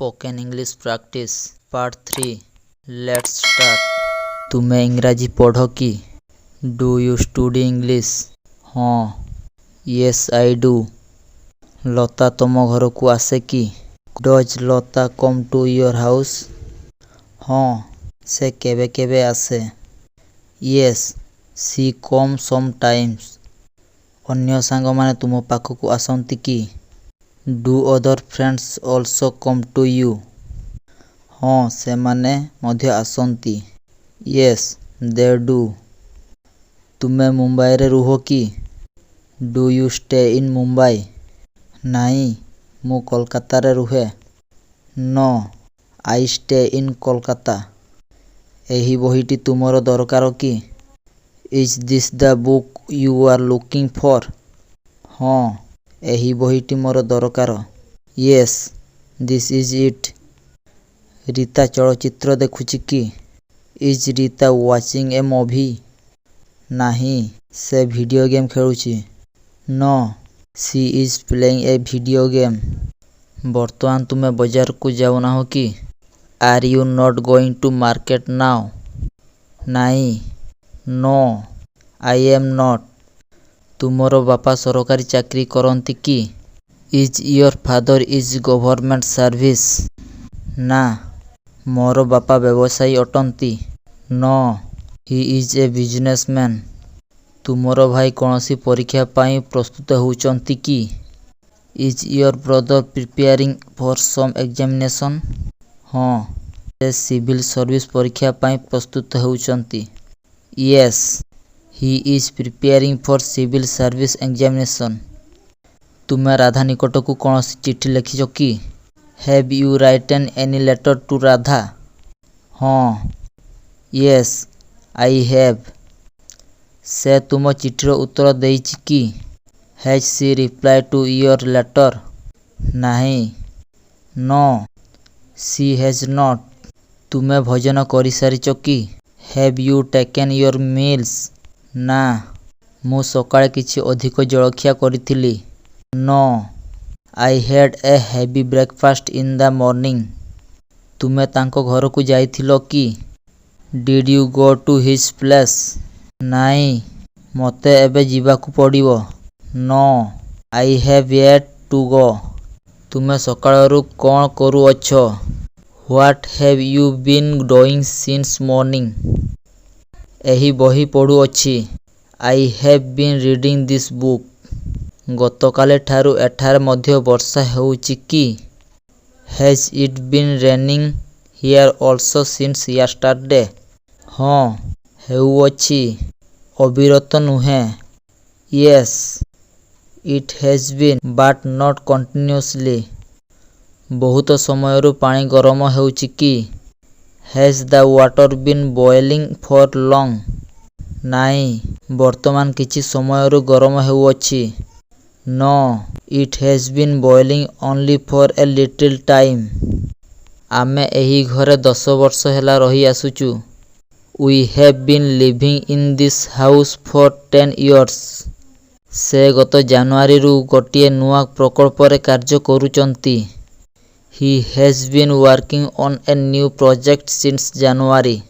Spoken English practice part 3 let's start. तुम्हें इंग्राजी पढ़ो कि? Do you study English? हाँ, येस आई डू। लता तुम घर को आसे कि? Does Lata come to your house? हाँ, से केबे केबे आसे। Yes she come sometimes. अन्य सांग माने तुम पाखकु आसंती कि? Do other friends also come to you? हाँ, से माने मध्य आसंती। Yes they do. तुम्हें मुंबई रे रुहो कि? Do you stay in Mumbai? नहीं, मु कोलकाता रे रुहे। No I stay in Kolkata. एही बहीटी तुमर दरकार कि? Is this the book you are looking for? हाँ, एही बहीटी मोर दरकार। Yes this is it. Rita चलचित्र देखुची कि? Is Rita watching a movie? नहीं, से वीडियो गेम खेलुची। No she is playing a video game. बर्तमान तुम्हें बाजार को जाऊना हो कि? Are you not going to market now? नहीं, नो आई एम नॉट। तुमर बापा सरकारी चाकरी करती कि? Is your father is government service? ना, मोर बापा व्यवसायी अटंती। No he is a businessman. तुमर भाई कौनसी परीक्षा पाई प्रस्तुत होउचंती कि? Is your brother preparing for some examination? हाँ, से सिविल सर्विस परीक्षा पाई प्रस्तुत होउचंती। Yes he is preparing for civil service examination. तुम्हें राधा निकट को कौन सी चिट्ठी लिखिछ कि? Have you written any letter to Radha? हाँ, येस आई हैव। से तुम चिठीर उत्तर देइछि कि? Has she reply to your letter? नहीं, नो सी हैज नॉट। तुम्हें भोजन करि सारिछ कि? Have you taken your meals? ना, मु सकाळे किछि अधिक जलखिया करिथिली। No I had a heavy breakfast in the morning. तुम्हें तांको घर को जाइथिलो कि? Did you go to his place? नहीं, मते एबे जीवाकू पड़िबो। No I have yet to go. तुम्हें सकाळरू कोन करू अछो? What have you been doing since morning? एही बही पढ़ु अछि। I have been reading this book. गतकाले ठारू एठार मध्य वर्षा हेउछि कि? Has it been raining here also since yesterday? हाँ, हेउछि, अविरत नुहे। Yes it has been but not continuously. बहुत समयरू पानी गरम हेउछि कि? Has the water been boiling for long? नहीं, वर्तमान किछि समयरू गरम हेउछि। No it has been boiling only for a little time. आमे एही घरे 10 वर्ष हेला रही आसुचु। We have been living in this house for 10 years. से गत जानुआरी रु गोटिए नुआ प्रकल्प रे कार्य करूचंती। He has been working on a new project since January.